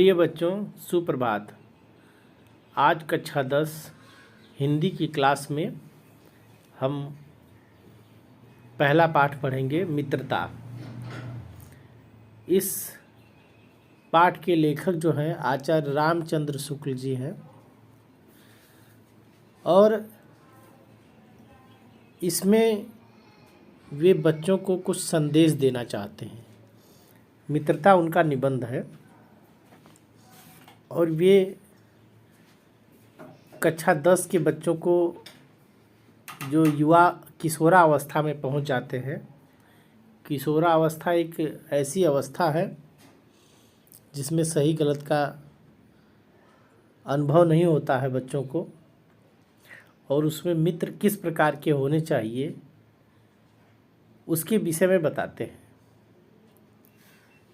प्रिय बच्चों, सुप्रभात। आज कक्षा 10 हिंदी की क्लास में हम पहला पाठ पढ़ेंगे, मित्रता। इस पाठ के लेखक जो हैं आचार्य रामचंद्र शुक्ल जी हैं और इसमें वे बच्चों को कुछ संदेश देना चाहते हैं। मित्रता उनका निबंध है और वे कक्षा 10 के बच्चों को जो युवा किशोरावस्था में पहुंच जाते हैं। किशोरावस्था एक ऐसी अवस्था है जिसमें सही गलत का अनुभव नहीं होता है बच्चों को, और उसमें मित्र किस प्रकार के होने चाहिए उसके विषय में बताते हैं।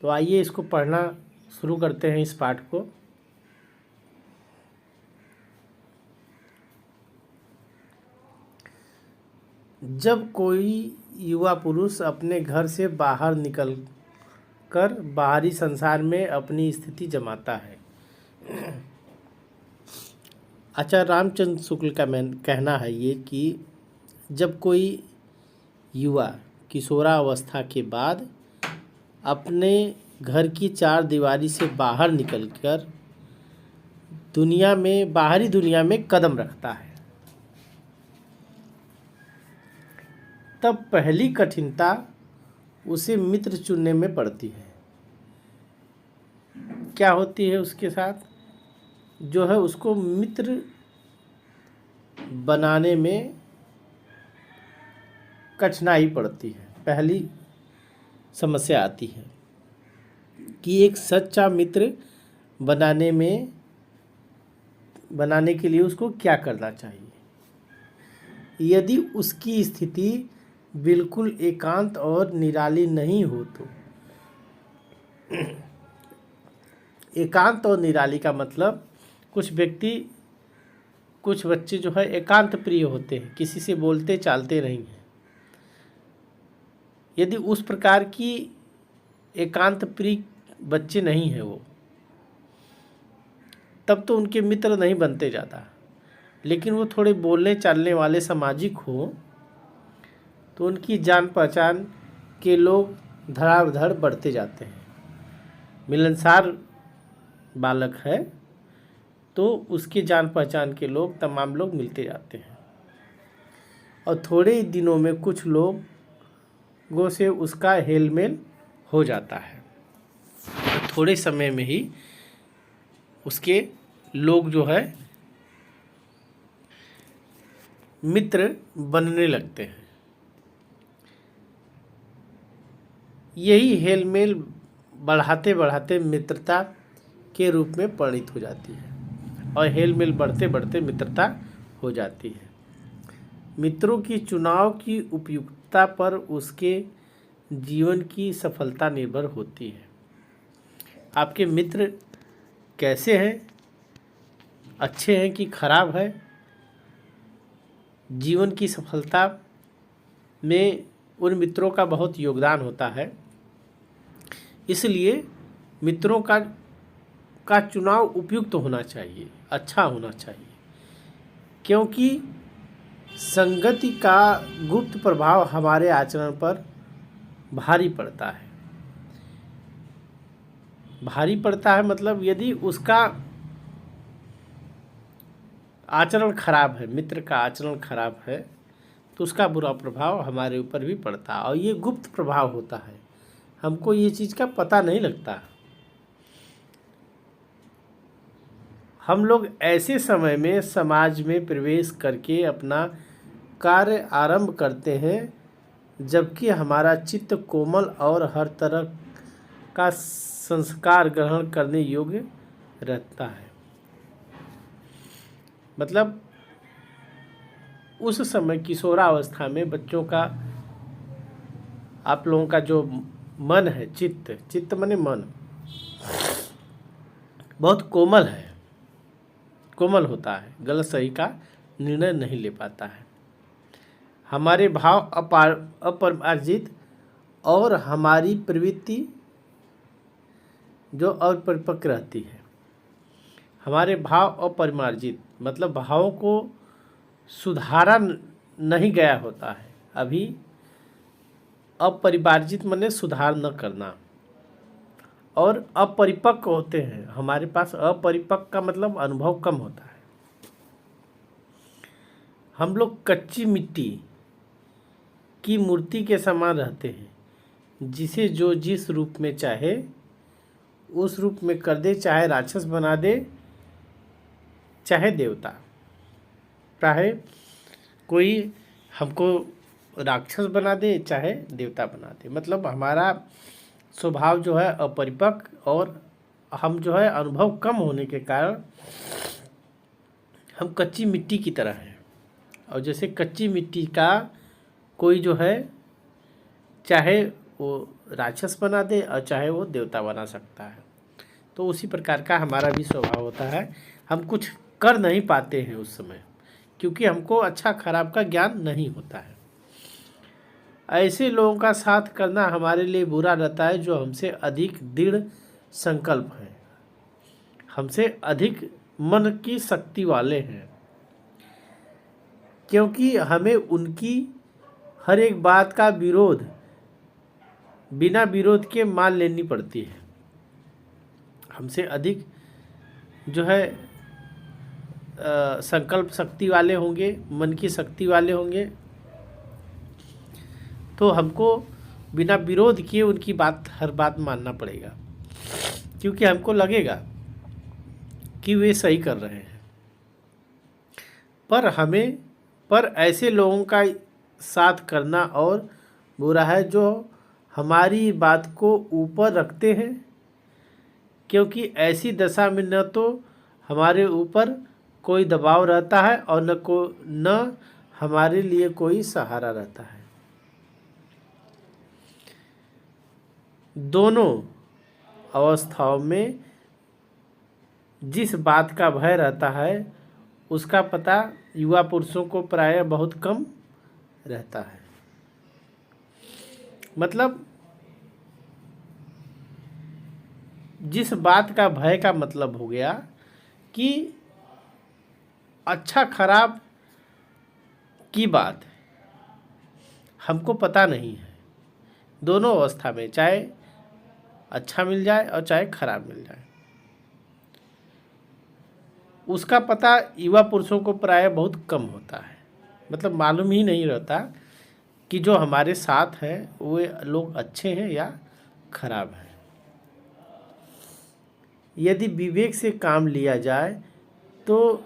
तो आइए इसको पढ़ना शुरू करते हैं, इस पाठ को। जब कोई युवा पुरुष अपने घर से बाहर निकल कर बाहरी संसार में अपनी स्थिति जमाता है। आचार्य रामचंद्र शुक्ल का कहना है ये कि जब कोई युवा किशोरावस्था के बाद अपने घर की चार दीवारी से बाहर निकलकर बाहरी दुनिया में कदम रखता है, तब पहली कठिनता उसे मित्र चुनने में पड़ती है। क्या होती है उसके साथ? जो है उसको मित्र बनाने में कठिनाई पड़ती है। पहली समस्या आती है कि एक सच्चा मित्र बनाने के लिए उसको क्या करना चाहिए। यदि उसकी स्थिति बिल्कुल एकांत और निराली नहीं हो तो, एकांत और निराली का मतलब कुछ बच्चे जो है एकांत प्रिय होते हैं, किसी से बोलते चालते नहीं हैं। यदि उस प्रकार की एकांत प्रिय बच्चे नहीं हैं वो, तब तो उनके मित्र नहीं बनते ज़्यादा। लेकिन वो थोड़े बोलने चालने वाले, सामाजिक हो, तो उनकी जान पहचान के लोग धड़ाधड़ बढ़ते जाते हैं। मिलनसार बालक है तो उसके जान पहचान के लोग, तमाम लोग मिलते जाते हैं, और थोड़े ही दिनों में कुछ लोगों से उसका हेलमेल हो जाता है। थोड़े समय में ही उसके लोग जो है मित्र बनने लगते हैं। यही हेलमेल बढ़ाते बढ़ाते मित्रता के रूप में परिणित हो जाती है, और हेलमेल बढ़ते बढ़ते मित्रता हो जाती है। मित्रों की चुनाव की उपयुक्तता पर उसके जीवन की सफलता निर्भर होती है। आपके मित्र कैसे हैं, अच्छे हैं कि खराब है, जीवन की सफलता में उन मित्रों का बहुत योगदान होता है। इसलिए मित्रों का चुनाव उपयुक्त होना चाहिए, अच्छा होना चाहिए, क्योंकि संगति का गुप्त प्रभाव हमारे आचरण पर भारी पड़ता है। भारी पड़ता है मतलब यदि उसका आचरण खराब है, मित्र का आचरण खराब है, तो उसका बुरा प्रभाव हमारे ऊपर भी पड़ता है, और ये गुप्त प्रभाव होता है, हमको ये चीज़ का पता नहीं लगता। हम लोग ऐसे समय में समाज में प्रवेश करके अपना कार्य आरंभ करते हैं जबकि हमारा चित्त कोमल और हर तरह का संस्कार ग्रहण करने योग्य रहता है। मतलब उस समय किशोरावस्था में बच्चों का, आप लोगों का जो मन है, चित्त माने मन, बहुत कोमल होता है, गलत सही का निर्णय नहीं ले पाता है। हमारे भाव अपरिमार्जित और हमारी प्रवृत्ति जो अपरिपक्व रहती है। हमारे भाव अपरिमार्जित, मतलब भावों को सुधारा नहीं गया होता है अभी। अपरिमार्जित माने सुधार न करना। और अपरिपक्व होते हैं, हमारे पास अपरिपक्व का मतलब अनुभव कम होता है। हम लोग कच्ची मिट्टी की मूर्ति के समान रहते हैं, जिसे जो जिस रूप में चाहे उस रूप में कर दे, चाहे राक्षस बना दे चाहे देवता। चाहे कोई हमको राक्षस बना दे चाहे देवता बना दे, मतलब हमारा स्वभाव जो है अपरिपक्व, और हम जो है अनुभव कम होने के कारण हम कच्ची मिट्टी की तरह हैं। और जैसे कच्ची मिट्टी का कोई जो है चाहे वो राक्षस बना दे और चाहे वो देवता बना सकता है, तो उसी प्रकार का हमारा भी स्वभाव होता है। हम कुछ कर नहीं पाते हैं उस समय, क्योंकि हमको अच्छा खराब का ज्ञान नहीं होता है। ऐसे लोगों का साथ करना हमारे लिए बुरा रहता है, जो हमसे अधिक दृढ़ संकल्प हैं, हमसे अधिक मन की शक्ति वाले हैं, क्योंकि हमें उनकी हर एक बात का विरोध बिना विरोध के मान लेनी पड़ती है। हमसे अधिक जो है संकल्प शक्ति वाले होंगे, मन की शक्ति वाले होंगे, तो हमको बिना विरोध किए उनकी बात, हर बात मानना पड़ेगा, क्योंकि हमको लगेगा कि वे सही कर रहे हैं। पर ऐसे लोगों का साथ करना और बुरा है, जो हमारी बात को ऊपर रखते हैं, क्योंकि ऐसी दशा में न तो हमारे ऊपर कोई दबाव रहता है और न हमारे लिए कोई सहारा रहता है। दोनों अवस्थाओं में जिस बात का भय रहता है उसका पता युवा पुरुषों को प्रायः बहुत कम रहता है। मतलब जिस बात का भय का मतलब हो गया कि अच्छा खराब की बात हमको पता नहीं है, दोनों अवस्था में, चाहे अच्छा मिल जाए और चाहे खराब मिल जाए, उसका पता युवा पुरुषों को प्रायः बहुत कम होता है। मतलब मालूम ही नहीं रहता कि जो हमारे साथ हैं वे लोग अच्छे हैं या खराब हैं। यदि विवेक से काम लिया जाए तो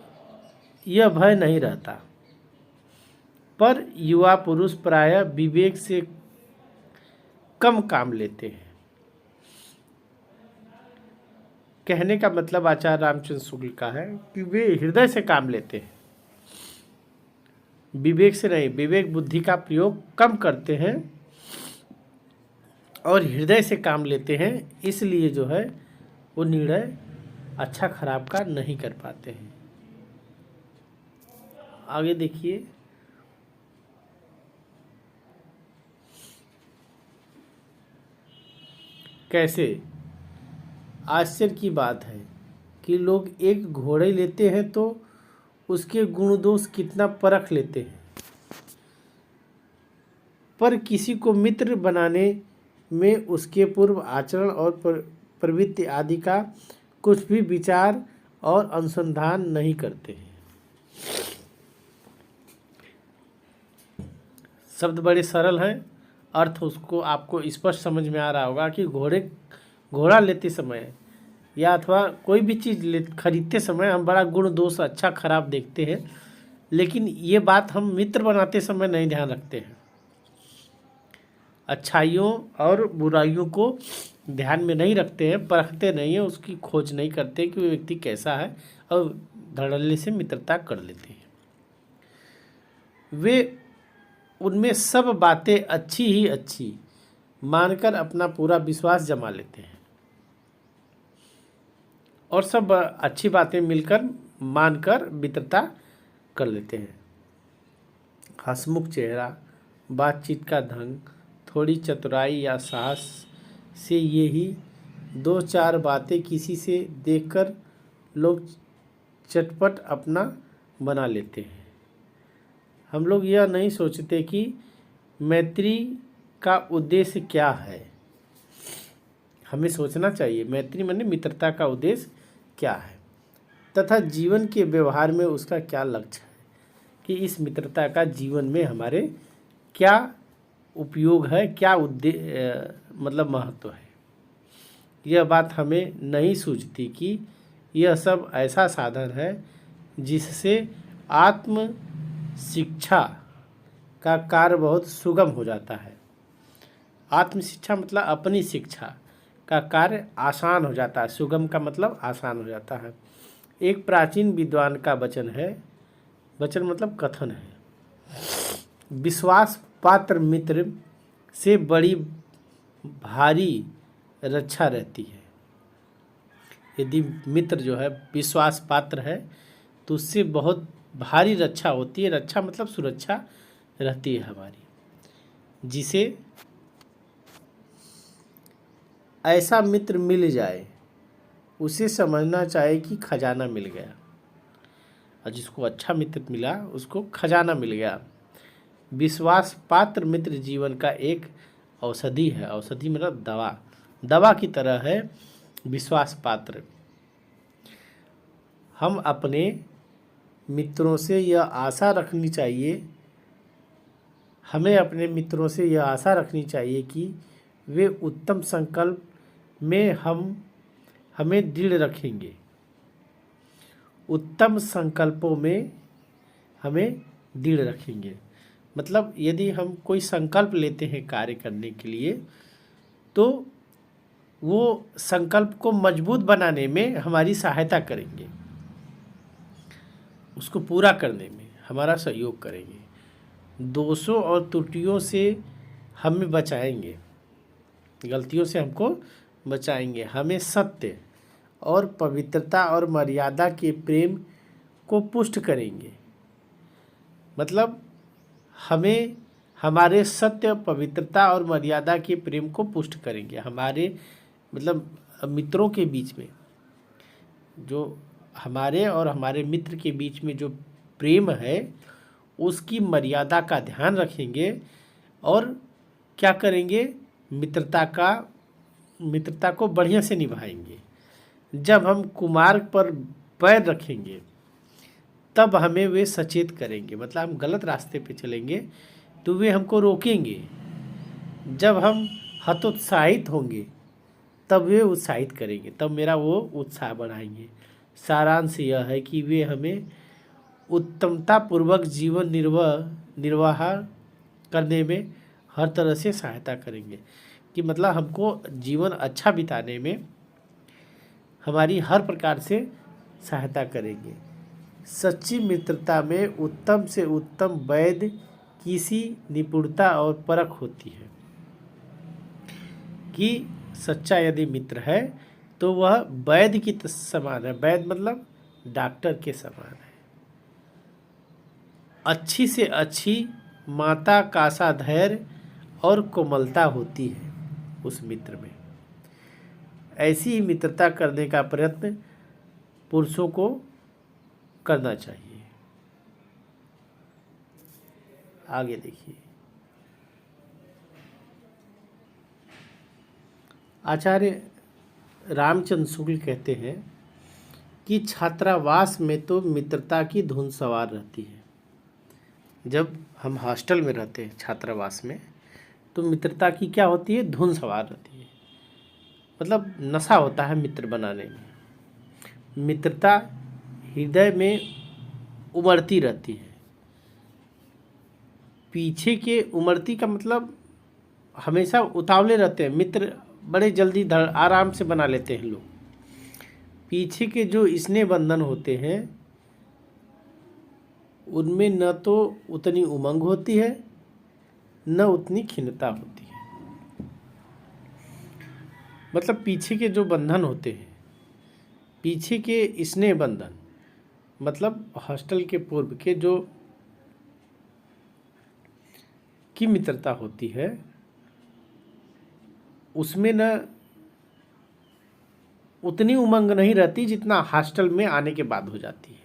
यह भय नहीं रहता, पर युवा पुरुष प्रायः विवेक से कम काम लेते हैं। कहने का मतलब आचार्य रामचंद्र शुक्ल का है कि वे हृदय से काम लेते हैं, विवेक से नहीं। विवेक बुद्धि का प्रयोग कम करते हैं और हृदय से काम लेते हैं, इसलिए जो है वो निर्णय अच्छा खराब का नहीं कर पाते हैं। आगे देखिए, कैसे आश्चर्य की बात है कि लोग एक घोड़े लेते हैं तो उसके गुण दोष कितना परख लेते हैं, पर किसी को मित्र बनाने में उसके पूर्व आचरण और प्रवृत्ति आदि का कुछ भी विचार और अनुसंधान नहीं करते हैं। शब्द बड़े सरल हैं, अर्थ उसको आपको स्पष्ट समझ में आ रहा होगा कि घोड़ा लेते समय या अथवा कोई भी चीज़ खरीदते समय हम बड़ा गुण दोष अच्छा खराब देखते हैं, लेकिन ये बात हम मित्र बनाते समय नहीं ध्यान रखते हैं। अच्छाइयों और बुराइयों को ध्यान में नहीं रखते हैं, परखते नहीं हैं, उसकी खोज नहीं करते कि वो व्यक्ति कैसा है, और धड़ल्ले से मित्रता कर लेते हैं। वे उनमें सब बातें अच्छी ही अच्छी मानकर अपना पूरा विश्वास जमा लेते हैं, और सब अच्छी बातें मिलकर मानकर मित्रता कर लेते हैं। हंसमुख चेहरा, बातचीत का ढंग, थोड़ी चतुराई या साहस से यही दो चार बातें किसी से देखकर लोग चटपट अपना बना लेते हैं। हम लोग यह नहीं सोचते कि मैत्री का उद्देश्य क्या है। हमें सोचना चाहिए मैत्री माने मित्रता का उद्देश्य क्या है तथा जीवन के व्यवहार में उसका क्या लक्ष्य है, कि इस मित्रता का जीवन में हमारे क्या उपयोग है, क्या मतलब महत्व है। यह बात हमें नहीं सूझती कि यह सब ऐसा साधन है जिससे आत्म शिक्षा का कार्य बहुत सुगम हो जाता है। आत्म शिक्षा मतलब अपनी शिक्षा का कार्य आसान हो जाता है। सुगम का मतलब आसान हो जाता है। एक प्राचीन विद्वान का वचन है, वचन मतलब कथन है, विश्वास पात्र मित्र से बड़ी भारी रक्षा रहती है। यदि मित्र जो है विश्वास पात्र है तो उससे बहुत भारी रक्षा होती है। रक्षा मतलब सुरक्षा रहती है हमारी। जिसे ऐसा मित्र मिल जाए उसे समझना चाहिए कि खजाना मिल गया, और जिसको अच्छा मित्र मिला उसको खजाना मिल गया। विश्वास पात्र मित्र जीवन का एक औषधि है। औषधि मतलब दवा, दवा की तरह है विश्वास पात्र। हम अपने मित्रों से यह आशा रखनी चाहिए, हमें अपने मित्रों से यह आशा रखनी चाहिए कि वे उत्तम संकल्प में हमें दृढ़ रखेंगे। उत्तम संकल्पों में हमें दृढ़ रखेंगे मतलब यदि हम कोई संकल्प लेते हैं कार्य करने के लिए तो वो संकल्प को मजबूत बनाने में हमारी सहायता करेंगे, उसको पूरा करने में हमारा सहयोग करेंगे। दोषों और त्रुटियों से हमें बचाएंगे, गलतियों से हमको बचाएंगे। हमें सत्य और पवित्रता और मर्यादा के प्रेम को पुष्ट करेंगे। मतलब हमें हमारे सत्य, पवित्रता और मर्यादा के प्रेम को पुष्ट करेंगे। हमारे मतलब मित्रों के बीच में जो हमारे और हमारे मित्र के बीच में जो प्रेम है उसकी मर्यादा का ध्यान रखेंगे और क्या करेंगे, मित्रता को बढ़िया से निभाएंगे। जब हम कुमार्ग पर पैर रखेंगे तब हमें वे सचेत करेंगे, मतलब हम गलत रास्ते पे चलेंगे तो वे हमको रोकेंगे। जब हम हतोत्साहित होंगे तब वे उत्साहित करेंगे, तब मेरा वो उत्साह बढ़ाएंगे। सारांश यह है कि वे हमें उत्तमता पूर्वक जीवन निर्वाह करने में हर तरह से सहायता करेंगे, कि मतलब हमको जीवन अच्छा बिताने में हमारी हर प्रकार से सहायता करेंगे। सच्ची मित्रता में उत्तम से उत्तम वैध किसी निपुणता और परख होती है, कि सच्चा यदि मित्र है तो वह वैद्य की समान है। वैद्य मतलब डॉक्टर के समान है। अच्छी से अच्छी माता का सा धैर्य और कोमलता होती है उस मित्र में। ऐसी ही मित्रता करने का प्रयत्न पुरुषों को करना चाहिए। आगे देखिए, आचार्य रामचंद्र शुक्ल कहते हैं कि छात्रावास में तो मित्रता की धुन सवार रहती है। जब हम हॉस्टल में रहते हैं छात्रावास में तो मित्रता की क्या होती है, धुन सवार रहती है। मतलब नशा होता है मित्र बनाने में। मित्रता हृदय में उमड़ती रहती है। पीछे के उमड़ती का मतलब हमेशा उतावले रहते हैं मित्र, बड़े जल्दी आराम से बना लेते हैं लोग। पीछे के जो स्नेह बंधन होते हैं उनमें न तो उतनी उमंग होती है न उतनी खिन्नता होती है। मतलब पीछे के जो बंधन होते हैं, पीछे के स्नेह बंधन मतलब हॉस्टल के पूर्व के जो की मित्रता होती है उसमें न उतनी उमंग नहीं रहती जितना हॉस्टल में आने के बाद हो जाती है,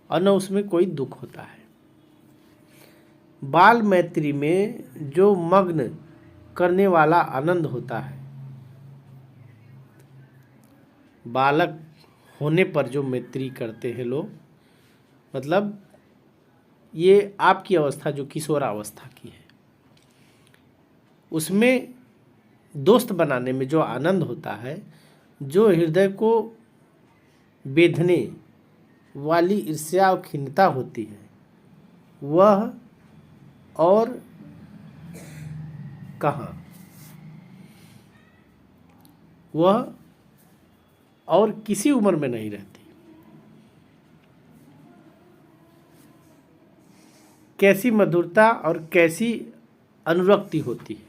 और न उसमें कोई दुख होता है। बाल मैत्री में जो मग्न करने वाला आनंद होता है, बालक होने पर जो मैत्री करते हैं लोग, मतलब ये आपकी अवस्था जो किशोरावस्था की है, उसमें दोस्त बनाने में जो आनंद होता है, जो हृदय को बेधने वाली ईर्ष्या और खिन्नता होती है, वह और कहाँ, वह और किसी उम्र में नहीं रहती। कैसी मधुरता और कैसी अनुरक्ति होती है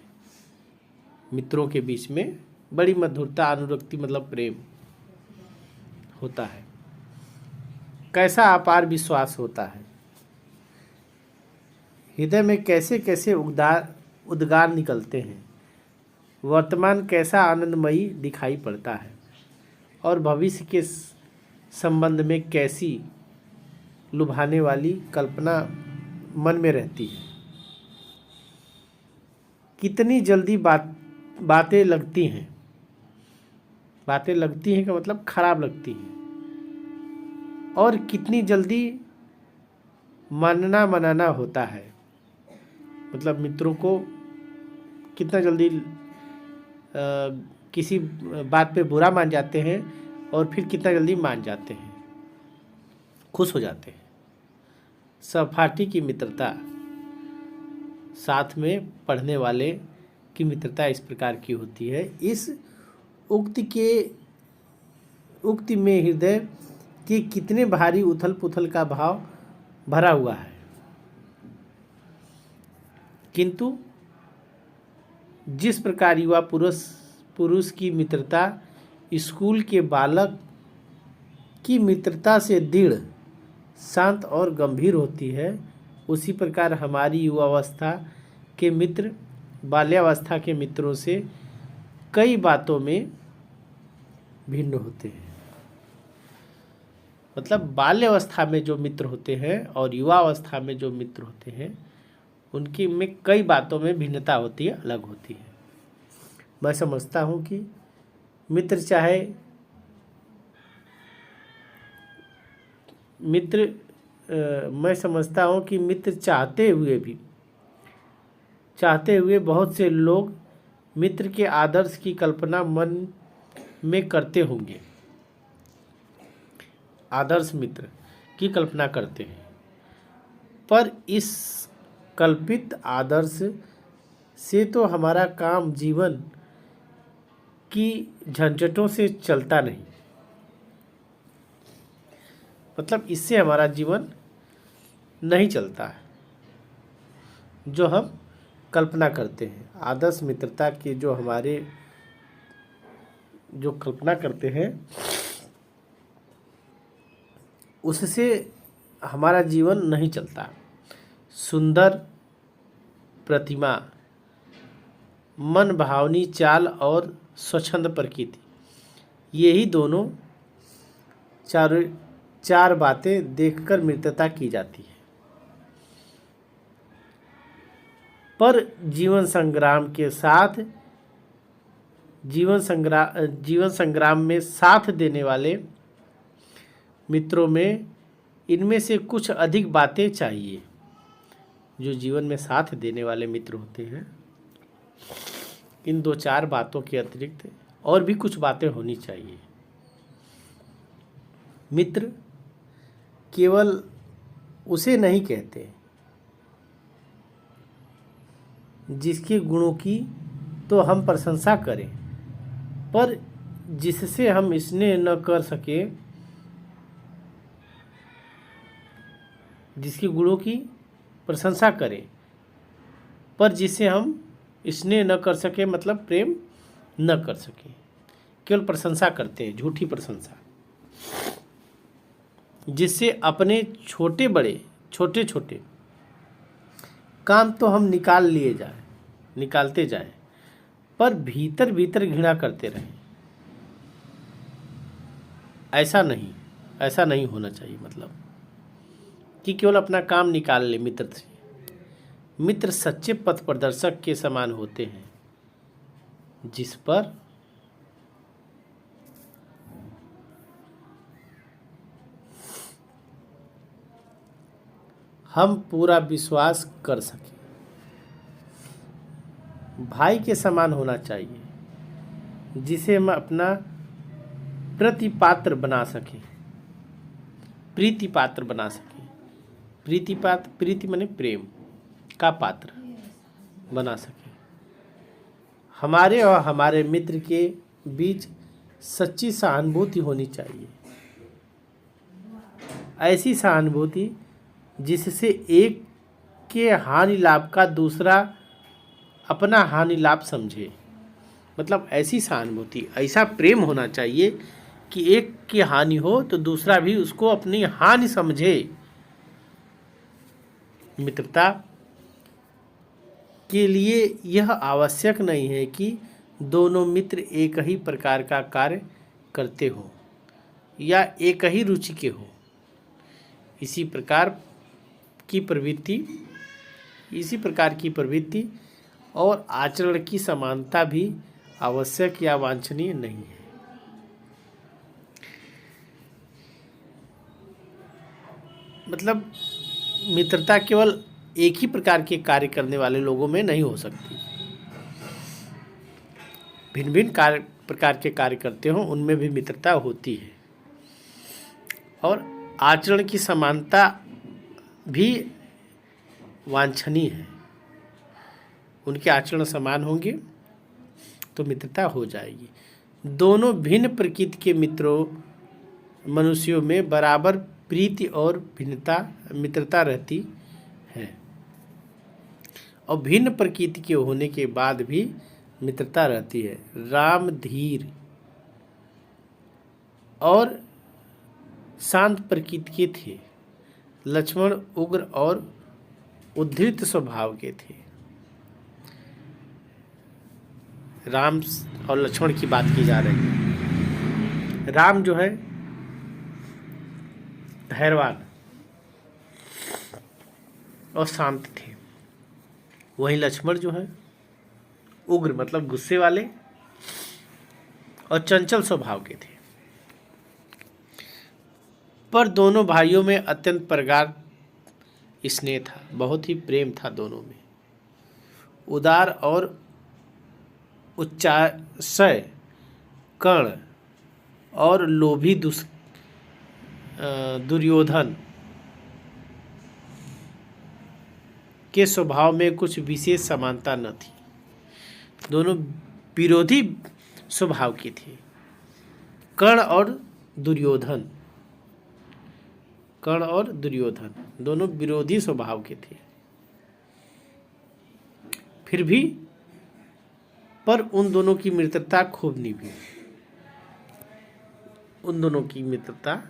मित्रों के बीच में, बड़ी मधुरता, अनुरक्ति मतलब प्रेम होता है। कैसा अपार विश्वास होता है, हृदय में कैसे कैसे उद्गार निकलते हैं, वर्तमान कैसा आनंदमयी दिखाई पड़ता है, और भविष्य के संबंध में कैसी लुभाने वाली कल्पना मन में रहती है। कितनी जल्दी बातें लगती हैं, बातें लगती हैं का मतलब खराब लगती हैं, और कितनी जल्दी मानना मनाना होता है, मतलब मित्रों को कितना जल्दी किसी बात पे बुरा मान जाते हैं और फिर कितना जल्दी मान जाते हैं, खुश हो जाते हैं। सहपाठी की मित्रता, साथ में पढ़ने वाले की मित्रता इस प्रकार की होती है। इस उक्ति में हृदय के कितने भारी उथल पुथल का भाव भरा हुआ है, किंतु जिस प्रकार युवा पुरुष की मित्रता स्कूल के बालक की मित्रता से दृढ़, शांत और गंभीर होती है, उसी प्रकार हमारी युवावस्था के मित्र बाल्यावस्था के मित्रों से कई बातों में भिन्न होते हैं। मतलब बाल्यावस्था में जो मित्र होते हैं और युवावस्था में जो मित्र होते हैं, उनकी में कई बातों में भिन्नता होती है, अलग होती है। मैं समझता हूँ कि मित्र चाहते हुए बहुत से लोग मित्र के आदर्श की कल्पना मन में करते होंगे, आदर्श मित्र की कल्पना करते हैं, पर इस कल्पित आदर्श से तो हमारा काम जीवन की झंझटों से चलता नहीं, मतलब इससे हमारा जीवन नहीं चलता है जो हम कल्पना करते हैं। आदर्श मित्रता की जो कल्पना करते हैं, उससे हमारा जीवन नहीं चलता। सुंदर प्रतिमा, मन भावनी चाल और स्वच्छंद प्रकृति, यही दोनों चार बातें देखकर मित्रता की जाती है। पर जीवन संग्राम में साथ देने वाले मित्रों में इनमें से कुछ अधिक बातें चाहिए। जो जीवन में साथ देने वाले मित्र होते हैं, इन 2-4 बातों के अतिरिक्त और भी कुछ बातें होनी चाहिए। मित्र केवल उसे नहीं कहते जिसके गुणों की तो हम प्रशंसा करें, पर जिससे हम स्नेह न कर सके, जिसके गुणों की प्रशंसा करें पर जिसे हम स्नेह न कर सके, मतलब प्रेम न कर सके, केवल प्रशंसा करते हैं, झूठी प्रशंसा, जिससे अपने छोटे छोटे काम तो हम निकालते जाएं, पर भीतर भीतर घृणा करते रहें। ऐसा नहीं होना चाहिए। मतलब कि केवल अपना काम निकाल ले मित्र से। मित्र सच्चे पथ प्रदर्शक के समान होते हैं, जिस पर हम पूरा विश्वास कर सकें। भाई के समान होना चाहिए, जिसे हम अपना प्रतिपात्र बना सकें, प्रीति पात्र बना सकें। प्रीति माने प्रेम का पात्र बना सकें। हमारे और हमारे मित्र के बीच सच्ची सहानुभूति होनी चाहिए। ऐसी सहानुभूति जिससे एक के हानि लाभ का दूसरा अपना हानि लाभ समझे। मतलब ऐसी सहानुभूति, ऐसा प्रेम होना चाहिए कि एक की हानि हो तो दूसरा भी उसको अपनी हानि समझे। मित्रता के लिए यह आवश्यक नहीं है कि दोनों मित्र एक ही प्रकार का कार्य करते हो या एक ही रुचि के हो। इसी प्रकार की प्रवृत्ति और आचरण की समानता भी आवश्यक या वांछनीय नहीं है। मतलब मित्रता केवल एक ही प्रकार के कार्य करने वाले लोगों में नहीं हो सकती। भिन्न भिन्न प्रकार के कार्य करते हो उनमें भी मित्रता होती है। और आचरण की समानता भी वांछनीय है। उनके आचरण समान होंगे तो मित्रता हो जाएगी। दोनों भिन्न प्रकृति के मनुष्यों में बराबर प्रीति और मित्रता रहती है, और भिन्न प्रकृति के होने के बाद भी मित्रता रहती है। राम धीर और शांत प्रकृति के थे, लक्ष्मण उग्र और उद्धृत स्वभाव के थे। राम और लक्ष्मण की बात की जा रही है। राम जो है धैर्यवान और शांत थे, वहीं लक्ष्मण जो है उग्र मतलब गुस्से वाले और चंचल स्वभाव के थे। पर दोनों भाइयों में अत्यंत प्रगाढ़ स्नेह था, बहुत ही प्रेम था दोनों में। उदार और उच्चाशय कर्ण और लोभी दुर्योधन के स्वभाव में कुछ विशेष समानता न थी। दोनों विरोधी स्वभाव के थे। कर्ण और दुर्योधन दोनों विरोधी स्वभाव के थे। फिर भी पर उन दोनों की मित्रता खूब निभी। उन दोनों की मित्रता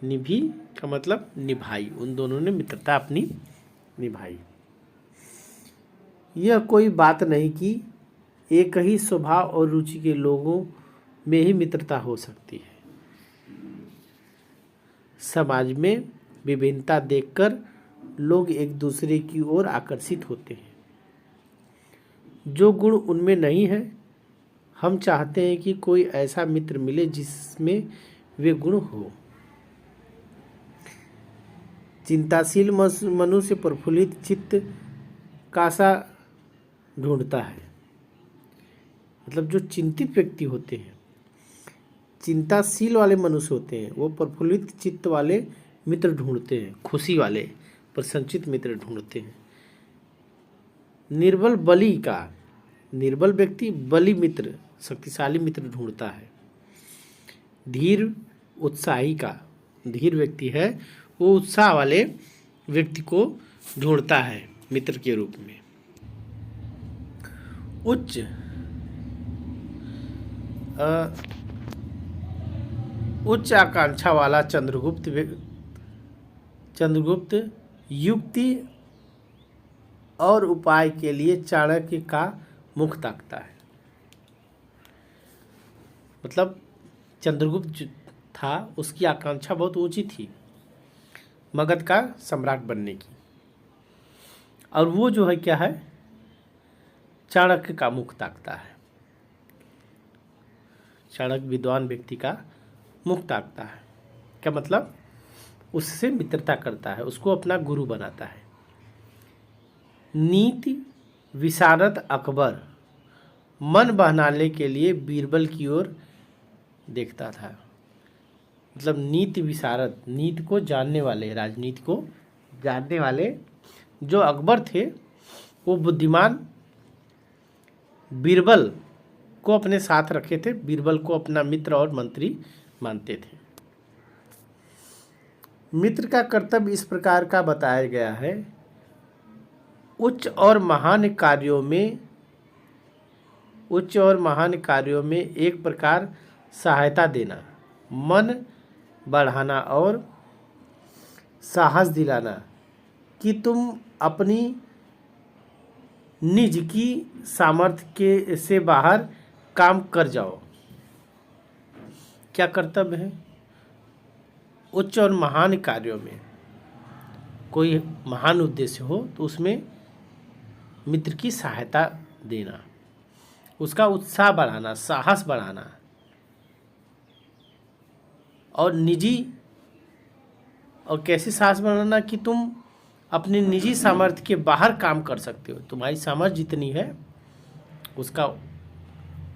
निभी का मतलब निभाई। उन दोनों ने मित्रता अपनी निभाई। यह कोई बात नहीं कि एक ही स्वभाव और रुचि के लोगों में ही मित्रता हो सकती है। समाज में विभिन्नता देखकर लोग एक दूसरे की ओर आकर्षित होते हैं। जो गुण उनमें नहीं है, हम चाहते हैं कि कोई ऐसा मित्र मिले जिसमें वे गुण हो। चिंताशील मनुष्य प्रफुल्लित चित्त का सा ढूंढता है। मतलब जो चिंतित व्यक्ति होते हैं, चिंताशील वाले मनुष्य होते हैं, वो प्रफुल्लित चित्त वाले मित्र ढूंढते हैं, खुशी वाले प्रसन्नचित्त मित्र ढूंढते हैं। निर्बल व्यक्ति बली मित्र, शक्तिशाली मित्र ढूंढता है। धीर व्यक्ति है, वो उत्साह वाले व्यक्ति को ढूंढता है मित्र के रूप में। उच्च आकांक्षा वाला चंद्रगुप्त युक्ति और उपाय के लिए चाणक्य का मुख ताकता है। मतलब चंद्रगुप्त था उसकी आकांक्षा बहुत ऊंची थी मगध का सम्राट बनने की, और वो जो है क्या है, चाणक्य का मुख ताकता है। चाणक्य विद्वान व्यक्ति का मुख ताकता है, क्या मतलब, उससे मित्रता करता है, उसको अपना गुरु बनाता है। नीति विशारद अकबर मन बहलाने के लिए बीरबल की ओर देखता था। मतलब नीति विशारद, नीति को जानने वाले, राजनीति को जानने वाले जो अकबर थे, वो बुद्धिमान बीरबल को अपने साथ रखे थे, बीरबल को अपना मित्र और मंत्री मानते थे। मित्र का कर्तव्य इस प्रकार का बताया गया है, उच्च और महान कार्यों में एक प्रकार सहायता देना, मन बढ़ाना और साहस दिलाना कि तुम अपनी निज की सामर्थ्य के से बाहर काम कर जाओ। क्या कर्तव्य है? उच्च और महान कार्यों में कोई महान उद्देश्य हो तो उसमें मित्र की सहायता देना, उसका उत्साह बढ़ाना, साहस बढ़ाना, और निजी, और कैसे साहस बढ़ाना कि तुम अपनी निजी सामर्थ्य के बाहर काम कर सकते हो, तुम्हारी सामर्थ्य जितनी है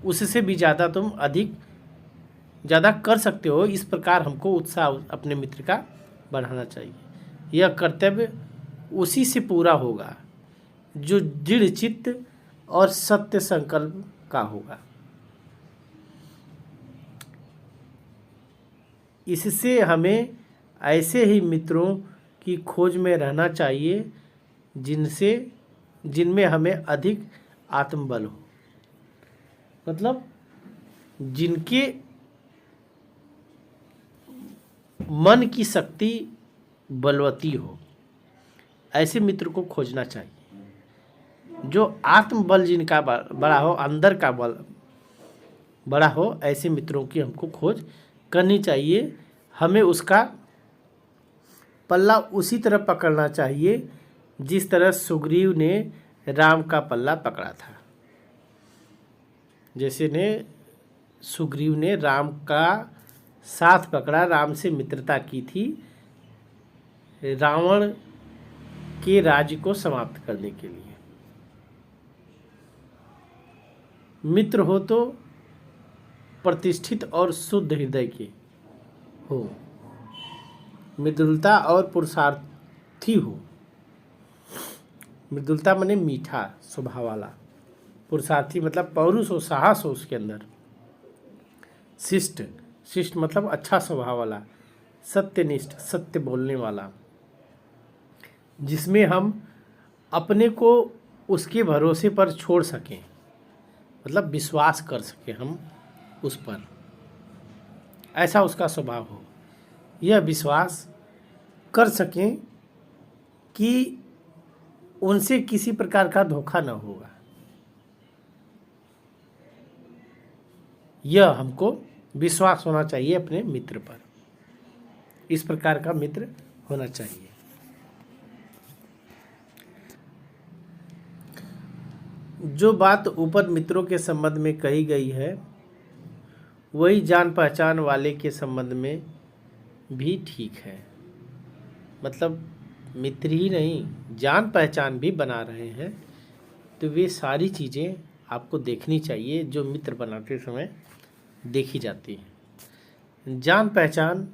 उससे भी ज़्यादा तुम अधिक ज़्यादा कर सकते हो। इस प्रकार हमको उत्साह अपने मित्र का बढ़ाना चाहिए। यह कर्तव्य उसी से पूरा होगा जो दृढ़ चित्त और सत्य संकल्प का होगा। इससे हमें ऐसे ही मित्रों की खोज में रहना चाहिए जिनमें हमें अधिक आत्मबल हो, मतलब जिनके मन की शक्ति बलवती हो, ऐसे मित्र को खोजना चाहिए। जो आत्मबल जिनका बड़ा हो, अंदर का बल बड़ा हो, ऐसे मित्रों की हमको खोज करनी चाहिए। हमें उसका पल्ला उसी तरह पकड़ना चाहिए जिस तरह सुग्रीव ने राम का पल्ला पकड़ा था। जैसे सुग्रीव ने राम का साथ पकड़ा, राम से मित्रता की थी रावण के राज्य को समाप्त करने के लिए। मित्र हो तो प्रतिष्ठित और शुद्ध हृदय के हो, मृदुलता और पुरुषार्थी हो। मृदुलता माने मीठा स्वभाव वाला, पुरुषार्थी मतलब पौरुष हो, साहस हो उसके अंदर। शिष्ट मतलब अच्छा स्वभाव वाला, सत्यनिष्ठ, सत्य बोलने वाला, जिसमें हम अपने को उसके भरोसे पर छोड़ सकें, मतलब विश्वास कर सकें हम उस पर, ऐसा उसका स्वभाव हो। यह विश्वास कर सकें कि उनसे किसी प्रकार का धोखा न होगा। यह हमको विश्वास होना चाहिए अपने मित्र पर। इस प्रकार का मित्र होना चाहिए। जो बात ऊपर मित्रों के संबंध में कही गई है वही जान पहचान वाले के संबंध में भी ठीक है। मतलब मित्र ही नहीं, जान पहचान भी बना रहे हैं तो वे सारी चीज़ें आपको देखनी चाहिए जो मित्र बनाते समय देखी जाती हैं। जान पहचान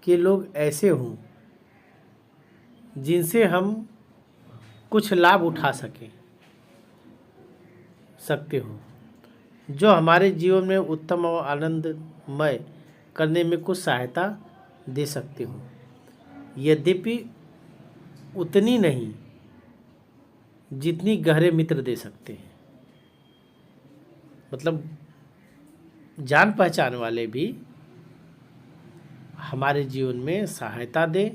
के लोग ऐसे हों जिनसे हम कुछ लाभ उठा सकते हो, जो हमारे जीवन में उत्तम और आनंदमय करने में कुछ सहायता दे सकते हो, यद्यपि उतनी नहीं जितनी गहरे मित्र दे सकते हैं। मतलब जान पहचान वाले भी हमारे जीवन में सहायता दें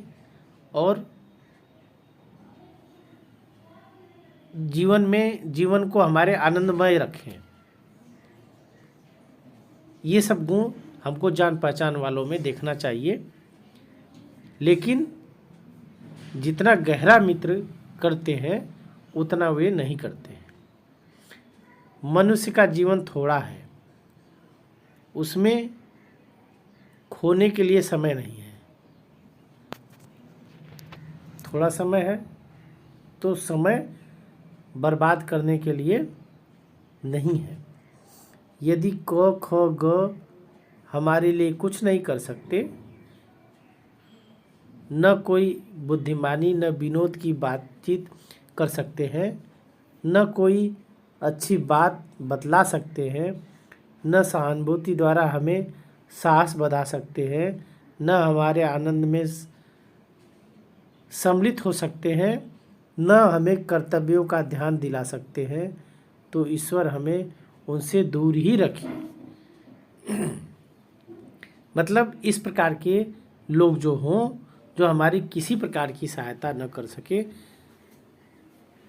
और जीवन को हमारे आनंदमय रखें। ये सब गुण हमको जान पहचान वालों में देखना चाहिए, लेकिन जितना गहरा मित्र करते हैं उतना वे नहीं करते हैं। मनुष्य का जीवन थोड़ा है, उसमें खोने के लिए समय नहीं है। थोड़ा समय है तो समय बर्बाद करने के लिए नहीं है। यदि क ख ग हमारे लिए कुछ नहीं कर सकते, न कोई बुद्धिमानी न विनोद की बातचीत कर सकते हैं, न कोई अच्छी बात बतला सकते हैं, न सहानुभूति द्वारा हमें साहस बढ़ा सकते हैं, न हमारे आनंद में सम्मिलित हो सकते हैं, न हमें कर्तव्यों का ध्यान दिला सकते हैं, तो ईश्वर हमें उनसे दूर ही रखे। मतलब इस प्रकार के लोग जो हों, जो हमारी किसी प्रकार की सहायता न कर सके,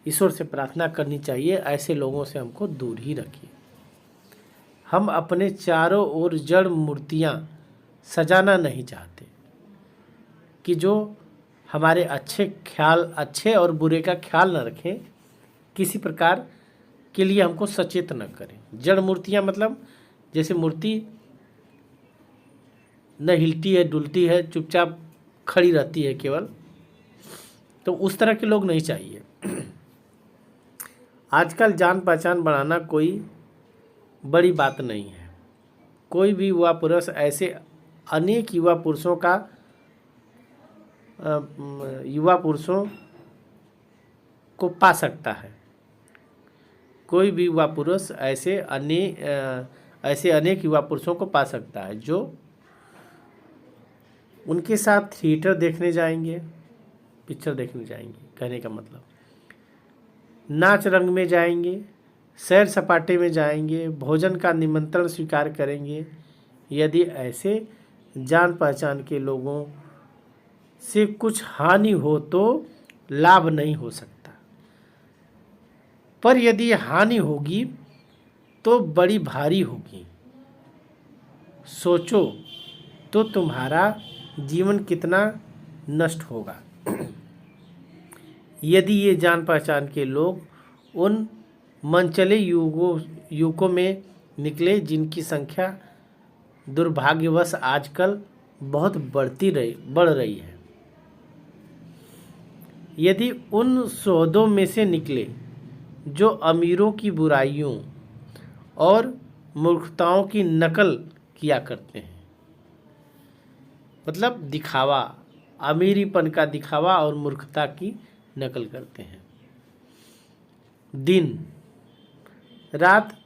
ईश्वर से प्रार्थना करनी चाहिए ऐसे लोगों से हमको दूर ही रखिए। हम अपने चारों ओर जड़ मूर्तियाँ सजाना नहीं चाहते कि जो हमारे अच्छे और बुरे का ख्याल न रखें, किसी प्रकार के लिए हमको सचेत न करें। जड़ मूर्तियाँ मतलब जैसे मूर्ति न हिलती है, डुलती है, चुपचाप खड़ी रहती है केवल, तो उस तरह के लोग नहीं चाहिए। आजकल जान पहचान बढ़ाना कोई बड़ी बात नहीं है। कोई भी युवा पुरुष ऐसे अनेक युवा पुरुषों को पा सकता है। कोई भी युवा पुरुष ऐसे अनेक युवा पुरुषों को पा सकता है जो उनके साथ थिएटर देखने जाएंगे, पिक्चर देखने जाएंगे, कहने का मतलब नाच रंग में जाएंगे, सैर सपाटे में जाएंगे, भोजन का निमंत्रण स्वीकार करेंगे। यदि ऐसे जान पहचान के लोगों से कुछ हानि हो तो लाभ नहीं हो सकता, पर यदि हानि होगी तो बड़ी भारी होगी। सोचो तो तुम्हारा जीवन कितना नष्ट होगा। यदि ये जान पहचान के लोग उन मनचले युगों में निकले जिनकी संख्या दुर्भाग्यवश आजकल बहुत बढ़ रही है, यदि उन सौदों में से निकले जो अमीरों की बुराइयों और मूर्खताओं की नकल किया करते हैं, मतलब दिखावा, अमीरीपन का दिखावा और मूर्खता की नकल करते हैं, दिन रात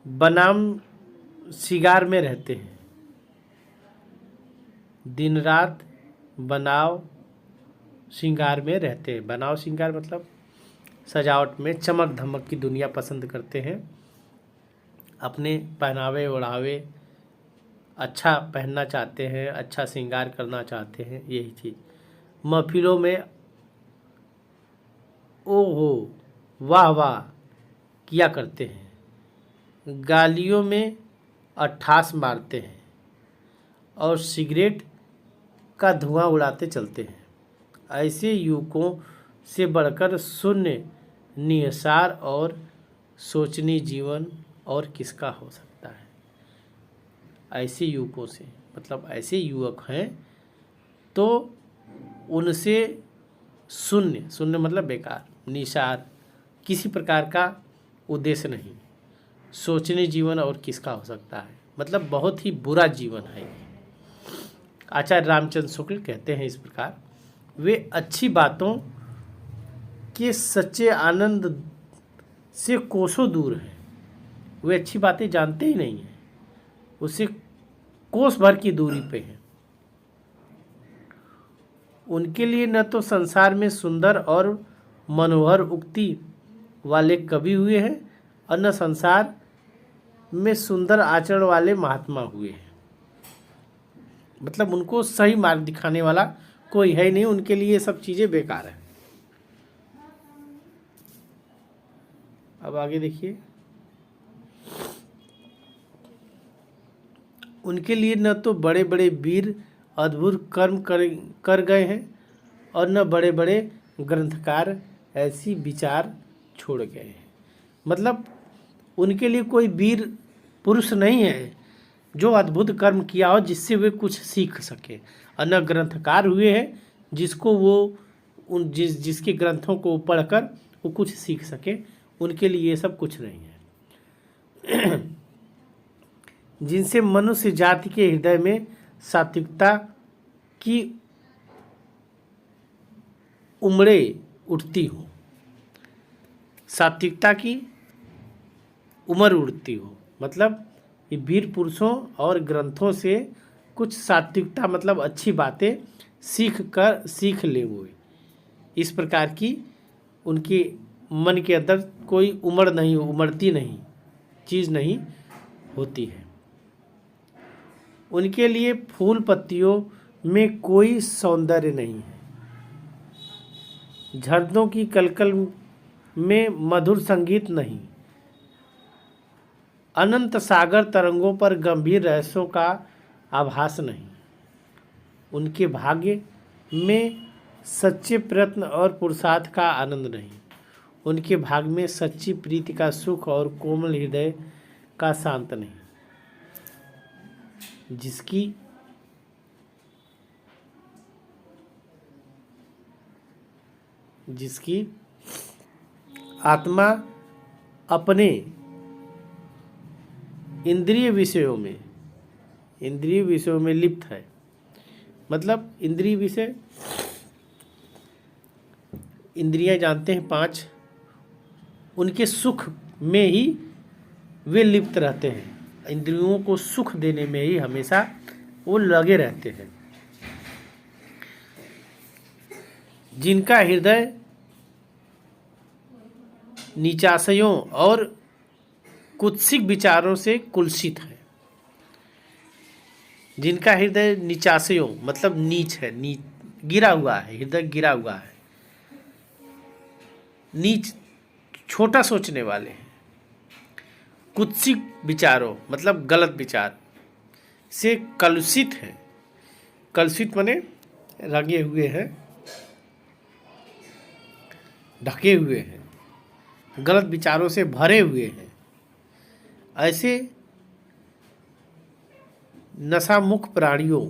बनाम शिगार में रहते हैं, दिन रात बनाव श्रृंगार में रहते हैं। बनाव श्रृंगार मतलब सजावट में चमक धमक की दुनिया पसंद करते हैं, अपने पहनावे ओढ़ावे अच्छा पहनना चाहते हैं, अच्छा श्रृंगार करना चाहते हैं, यही चीज़। महफिलों में ओहो वाह वाह किया करते हैं, गालियों में अट्ठास मारते हैं और सिगरेट का धुआं उड़ाते चलते हैं। ऐसे युवकों से बढ़कर शून्य, नियसार और सोचनीय जीवन और किसका हो सकता है। ऐसे युवकों से मतलब ऐसे युवक हैं तो उनसे शून्य मतलब बेकार, निसार, किसी प्रकार का उद्देश्य नहीं, सोचने जीवन और किसका हो सकता है, मतलब बहुत ही बुरा जीवन है। आचार्य रामचंद्र शुक्ल कहते हैं इस प्रकार, वे अच्छी बातों के सच्चे आनंद से कोसों दूर हैं। वे अच्छी बातें जानते ही नहीं हैं, उससे कोस भर की दूरी पे हैं। उनके लिए न तो संसार में सुंदर और मनोहर उक्ति वाले कवि हुए हैं और न संसार में सुंदर आचरण वाले महात्मा हुए हैं। मतलब उनको सही मार्ग दिखाने वाला कोई है नहीं, उनके लिए ये सब चीज़ें बेकार है। अब आगे देखिए, उनके लिए न तो बड़े बड़े वीर अद्भुत कर्म कर गए हैं और न बड़े बड़े ग्रंथकार ऐसी विचार छोड़ गए हैं। मतलब उनके लिए कोई वीर पुरुष नहीं है जो अद्भुत कर्म किया हो जिससे वे कुछ सीख सके, और न ग्रंथकार हुए हैं जिसको वो जिसके ग्रंथों को पढ़कर वो कुछ सीख सके। उनके लिए ये सब कुछ नहीं है। जिनसे मनुष्य जाति के हृदय में सात्विकता की उमड़े उठती हो, सात्विकता की उमड़ उठती हो। मतलब ये वीर पुरुषों और ग्रंथों से कुछ सात्विकता मतलब अच्छी बातें सीख ले वो, इस प्रकार की उनके मन के अंदर कोई उमड़ती नहीं चीज़ नहीं होती है। उनके लिए फूल पत्तियों में कोई सौंदर्य नहीं है, झरनों की कलकल में मधुर संगीत नहीं, अनंत सागर तरंगों पर गंभीर रहस्यों का आभास नहीं। उनके भाग्य में सच्चे प्रयत्न और पुरुषार्थ का आनंद नहीं। उनके भाग्य में सच्ची प्रीति का सुख और कोमल हृदय का शांत नहीं। जिसकी आत्मा अपने इंद्रिय विषयों में लिप्त है। मतलब इंद्रिय विषय, इंद्रियां जानते हैं 5, उनके सुख में ही वे लिप्त रहते हैं। इंद्रियों को सुख देने में ही हमेशा वो लगे रहते हैं। जिनका हृदय नीचाशयों और कुत्सित विचारों से कुलसित है। जिनका हृदय नीचाशयों मतलब नीच है, गिरा हुआ है, हृदय गिरा हुआ है, नीच छोटा सोचने वाले हैं। कुत्सित विचारों मतलब गलत विचार से कलुषित है। कलुषित माने रंगे हुए हैं, ढके हुए हैं, गलत विचारों से भरे हुए हैं। ऐसे नशामुख प्राणियों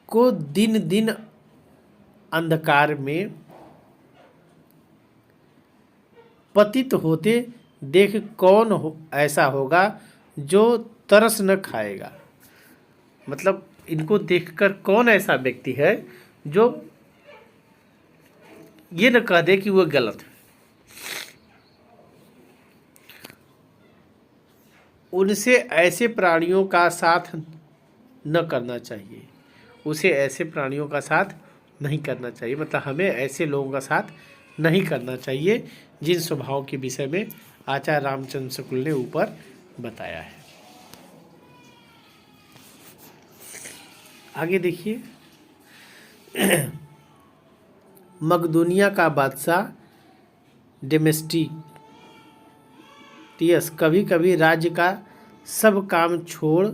को दिन दिन अंधकार में पतित होते देख कौन ऐसा होगा जो तरस न खाएगा। मतलब इनको देखकर कौन ऐसा व्यक्ति है जो ये न कह दे कि वो गलत है। उनसे ऐसे प्राणियों का साथ न करना चाहिए, उसे ऐसे प्राणियों का साथ नहीं करना चाहिए। मतलब हमें ऐसे लोगों का साथ नहीं करना चाहिए जिन स्वभाव के विषय में आचार्य रामचंद्र शुक्ल ने ऊपर बताया है। आगे देखिए, मकदूनिया का बादशाह डेमेस्टियस कभी कभी राज्य का सब काम छोड़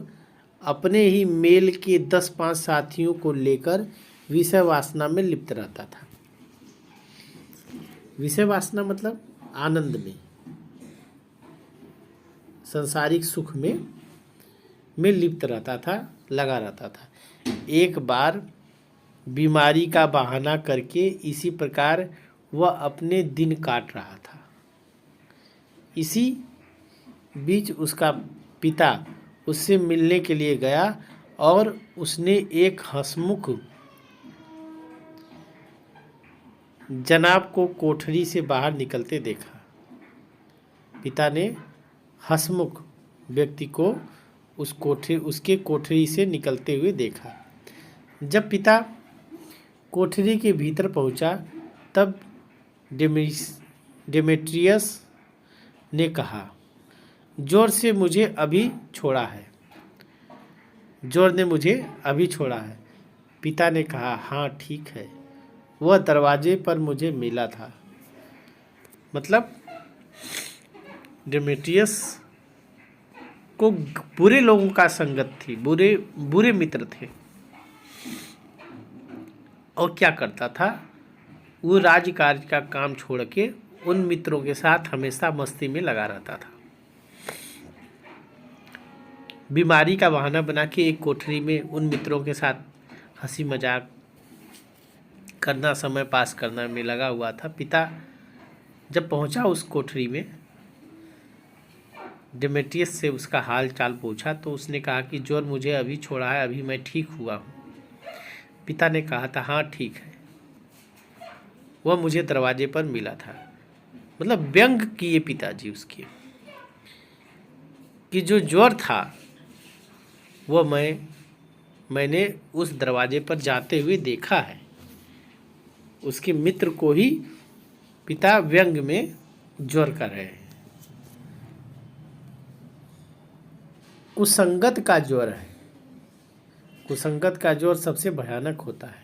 अपने ही मेल के 10-5 साथियों को लेकर विषय वासना में लिप्त रहता था। विषय वासना मतलब आनंद में, सांसारिक सुख में लिप्त रहता था, लगा रहता था। एक बार बीमारी का बहाना करके इसी प्रकार वह अपने दिन काट रहा था। इसी बीच उसका पिता उससे मिलने के लिए गया और उसने एक हंसमुख जनाब को कोठरी से बाहर निकलते देखा। पिता ने हंसमुख व्यक्ति को उसके कोठरी से निकलते हुए देखा। जब पिता कोठरी के भीतर पहुंचा तब डेमेट्रियस ने कहा, जोर ने मुझे अभी छोड़ा है। पिता ने कहा, हाँ ठीक है, वह दरवाजे पर मुझे मिला था। मतलब डेमेट्रियस को बुरे लोगों का संगत थी, बुरे बुरे मित्र थे। और क्या करता था, वो राजकार्य का काम छोड़ के उन मित्रों के साथ हमेशा मस्ती में लगा रहता था। बीमारी का बहाना बना के एक कोठरी में उन मित्रों के साथ हंसी मजाक करना, समय पास करना में लगा हुआ था। पिता जब पहुंचा उस कोठरी में, डेमेट्रियस से उसका हाल चाल पूछा तो उसने कहा कि ज्वर मुझे अभी छोड़ा है, अभी मैं ठीक हुआ हूँ। पिता ने कहा था हाँ ठीक है, वह मुझे दरवाजे पर मिला था। मतलब व्यंग किए पिताजी उसके कि जो ज्वर था वह मैंने उस दरवाजे पर जाते हुए देखा है। उसके मित्र को ही पिता व्यंग में ज्वर कर रहे हैं। कुसंगत का ज्वर है। कुसंगत का ज्वर सबसे भयानक होता है।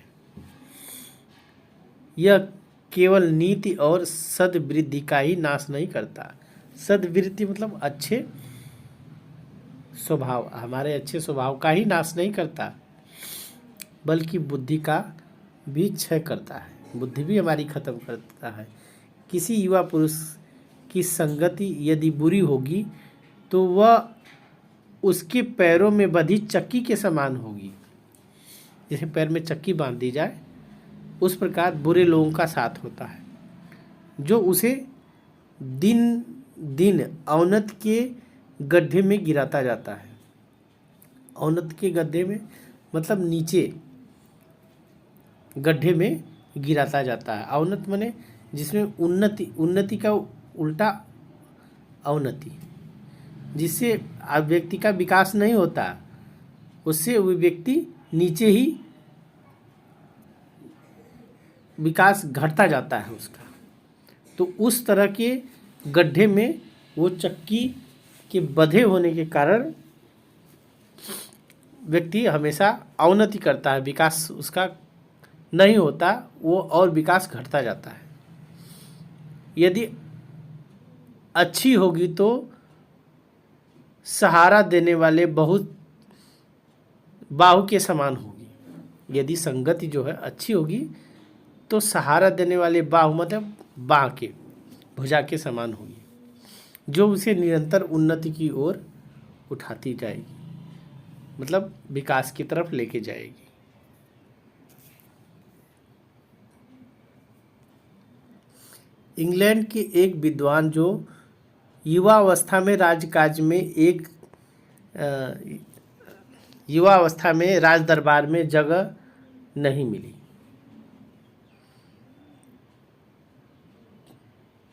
यह केवल नीति और सद्वृत्ति का ही नाश नहीं करता। सद्वृत्ति मतलब अच्छे स्वभाव, हमारे अच्छे स्वभाव का ही नाश नहीं करता, बल्कि बुद्धि का भी क्षय करता है। बुद्धि भी हमारी खत्म करता है। किसी युवा पुरुष की संगति यदि बुरी होगी तो वह उसके पैरों में बंधी चक्की के समान होगी। जैसे पैर में चक्की बांध दी जाए, उस प्रकार बुरे लोगों का साथ होता है, जो उसे दिन दिन अवनति के गड्ढे में गिराता जाता है। अवनति के गड्ढे में मतलब नीचे गड्ढे में गिराता जाता है। अवनति माने जिसमें उन्नति का उल्टा अवनति, जिससे व्यक्ति का विकास नहीं होता, उससे वो व्यक्ति नीचे ही विकास घटता जाता है उसका। तो उस तरह के गड्ढे में वो चक्की के बंधे होने के कारण व्यक्ति हमेशा अवनति करता है, विकास उसका नहीं होता, वो और विकास घटता जाता है। यदि अच्छी होगी तो सहारा देने वाले बहुत बाहु के समान होगी। यदि संगति जो है अच्छी होगी तो सहारा देने वाले बाहु मतलब बाह के, भुजा के समान होगी, जो उसे निरंतर उन्नति की ओर उठाती जाएगी, मतलब विकास की तरफ लेके जाएगी। इंग्लैंड के एक विद्वान जो युवावस्था में राजकाज में युवावस्था में राज दरबार में जगह नहीं मिली,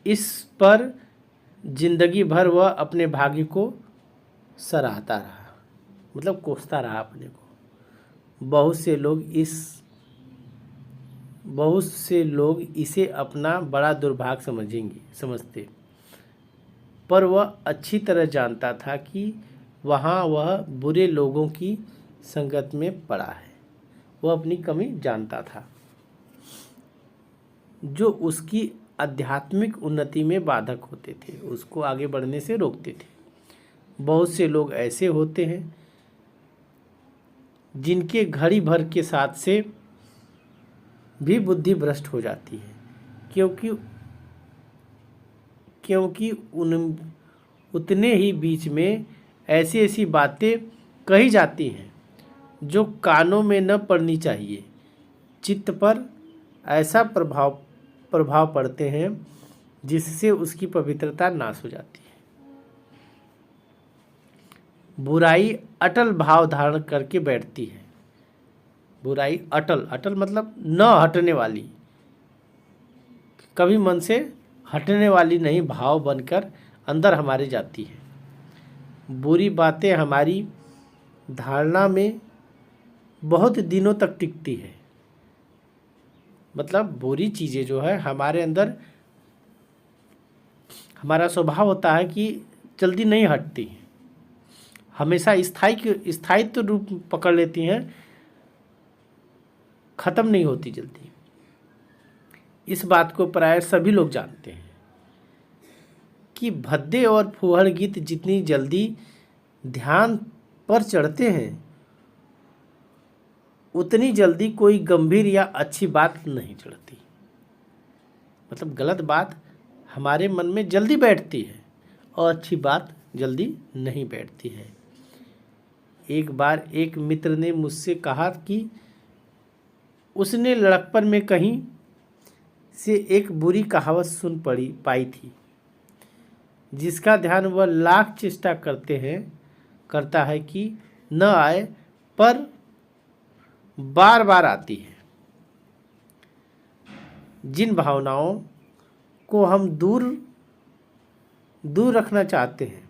इस पर जिंदगी भर वह अपने भाग्य को सराहता रहा, मतलब कोसता रहा अपने को। बहुत से लोग इसे अपना बड़ा दुर्भाग्य समझते, पर वह अच्छी तरह जानता था कि वहाँ वह बुरे लोगों की संगत में पड़ा है। वह अपनी कमी जानता था, जो उसकी आध्यात्मिक उन्नति में बाधक होते थे, उसको आगे बढ़ने से रोकते थे। बहुत से लोग ऐसे होते हैं जिनके घड़ी भर के साथ से भी बुद्धि भ्रष्ट हो जाती है, क्योंकि उतने ही बीच में ऐसी ऐसी बातें कही जाती हैं जो कानों में न पड़नी चाहिए। चित्त पर ऐसा प्रभाव पड़ते हैं जिससे उसकी पवित्रता नाश हो जाती है। बुराई अटल भाव धारण करके बैठती है। बुराई अटल मतलब न हटने वाली, कभी मन से हटने वाली नहीं, भाव बनकर अंदर हमारे जाती है। बुरी बातें हमारी धारणा में बहुत दिनों तक टिकती है। मतलब बुरी चीज़ें जो है हमारे अंदर, हमारा स्वभाव होता है कि जल्दी नहीं हटती, हमेशा स्थायित्व रूप पकड़ लेती हैं, ख़त्म नहीं होती जल्दी। इस बात को प्राय सभी लोग जानते हैं कि भद्दे और फूहड़ गीत जितनी जल्दी ध्यान पर चढ़ते हैं उतनी जल्दी कोई गंभीर या अच्छी बात नहीं चढ़ती। मतलब गलत बात हमारे मन में जल्दी बैठती है और अच्छी बात जल्दी नहीं बैठती है। एक बार एक मित्र ने मुझसे कहा कि उसने लड़कपन में कहीं से एक बुरी कहावत सुन पाई थी, जिसका ध्यान वह लाख चेष्टा करता है कि न आए, पर बार बार आती है। जिन भावनाओं को हम दूर रखना चाहते हैं,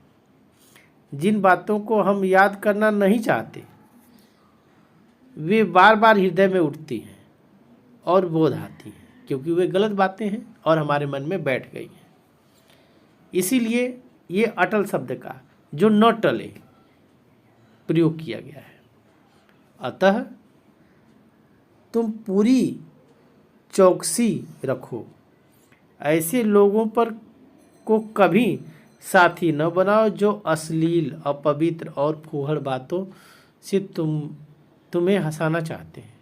जिन बातों को हम याद करना नहीं चाहते, वे बार बार हृदय में उठती हैं और बोध आती हैं, क्योंकि वे गलत बातें हैं और हमारे मन में बैठ गई हैं। इसीलिए ये अटल शब्द का जो न टले प्रयोग किया गया है। अतः तुम पूरी चौकसी रखो, ऐसे लोगों पर को कभी साथी न बनाओ जो अश्लील, अपवित्र और फूहड़ बातों से तुम्हें हंसाना चाहते हैं।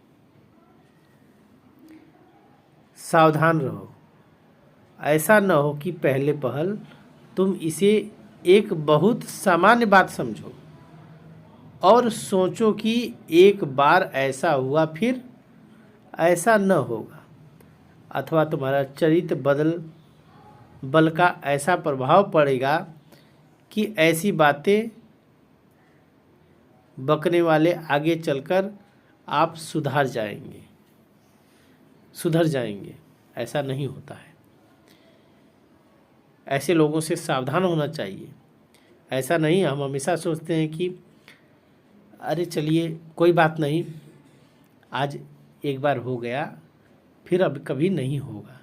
सावधान रहो, ऐसा न हो कि पहले पहल तुम इसे एक बहुत सामान्य बात समझो और सोचो कि एक बार ऐसा हुआ फिर ऐसा न होगा, अथवा तुम्हारा चरित्र बल का ऐसा प्रभाव पड़ेगा कि ऐसी बातें बकने वाले आगे चलकर आप सुधर जाएंगे। ऐसा नहीं होता है। ऐसे लोगों से सावधान होना चाहिए। ऐसा नहीं, हम हमेशा सोचते हैं कि अरे चलिए कोई बात नहीं, आज एक बार हो गया फिर अब कभी नहीं होगा।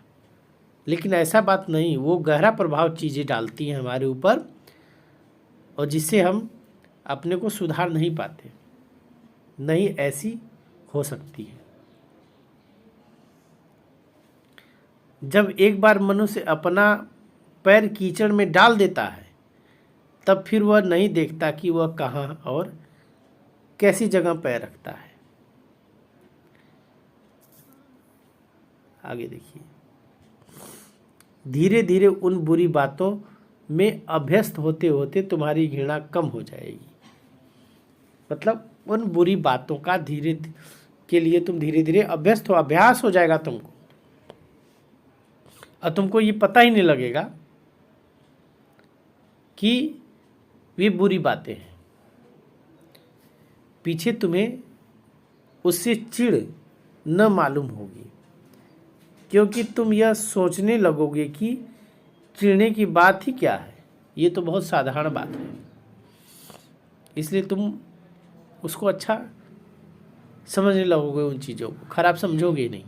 लेकिन ऐसा बात नहीं, वो गहरा प्रभाव चीज़ें डालती हैं हमारे ऊपर और जिससे हम अपने को सुधार नहीं पाते। नहीं, ऐसी हो सकती है। जब एक बार मनुष्य अपना पैर कीचड़ में डाल देता है, तब फिर वह नहीं देखता कि वह कहाँ और कैसी जगह पैर रखता है। आगे देखिए, धीरे धीरे उन बुरी बातों में अभ्यस्त होते होते तुम्हारी घृणा कम हो जाएगी। मतलब उन बुरी बातों का के लिए तुम धीरे धीरे अभ्यास हो जाएगा तुमको, और तुमको ये पता ही नहीं लगेगा कि वे बुरी बातें हैं। पीछे तुम्हें उससे चिढ़ न मालूम होगी, क्योंकि तुम यह सोचने लगोगे कि चिढ़ने की बात ही क्या है, ये तो बहुत साधारण बात है। इसलिए तुम उसको अच्छा समझने लगोगे, उन चीज़ों को खराब समझोगे नहीं।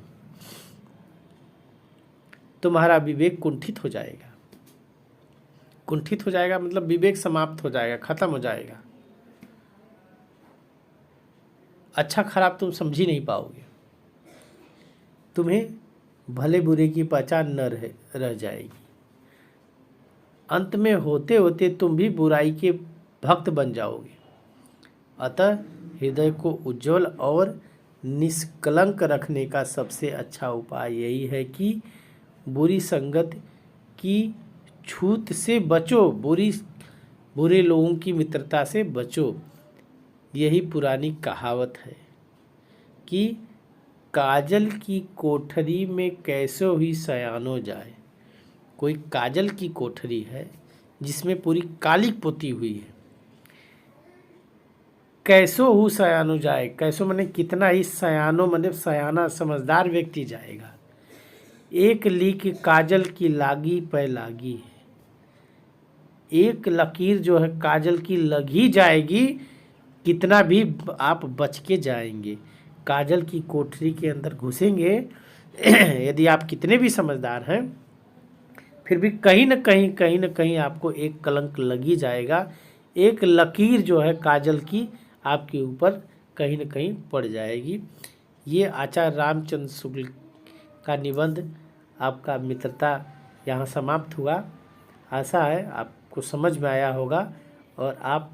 तुम्हारा विवेक कुंठित हो जाएगा। कुंठित हो जाएगा मतलब विवेक समाप्त हो जाएगा, खत्म हो जाएगा। अच्छा खराब तुम समझ ही नहीं पाओगे। तुम्हें भले बुरे की पहचान न रह जाएगी। अंत में होते होते तुम भी बुराई के भक्त बन जाओगे। अतः हृदय को उज्जवल और निष्कलंक रखने का सबसे अच्छा उपाय यही है कि बुरी संगत की छूत से बचो, बुरे लोगों की मित्रता से बचो। यही पुरानी कहावत है कि काजल की कोठरी में कैसो ही सयानो जाए। कोई काजल की कोठरी है जिसमें पूरी काली पोती हुई है, कैसो हु सयानो जाए। कैसो माने कितना ही सयानो माने सयाना समझदार व्यक्ति जाएगा। एक लीक काजल की लागी पे लागी है। एक लकीर जो है काजल की लगी जाएगी, कितना भी आप बच के जाएंगे। काजल की कोठरी के अंदर घुसेंगे यदि आप कितने भी समझदार हैं, फिर भी कहीं न कहीं आपको एक कलंक लगी जाएगा। एक लकीर जो है काजल की आपके ऊपर कहीं न कहीं पड़ जाएगी। ये आचार्य रामचंद्र शुक्ल का निबंध आपका मित्रता यहाँ समाप्त हुआ। आशा है आपको समझ में आया होगा और आप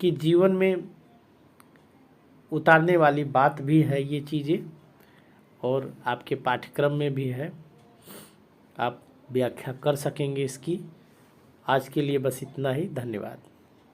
कि जीवन में उतारने वाली बात भी है ये चीज़ें, और आपके पाठ्यक्रम में भी है, आप व्याख्या कर सकेंगे इसकी। आज के लिए बस इतना ही, धन्यवाद।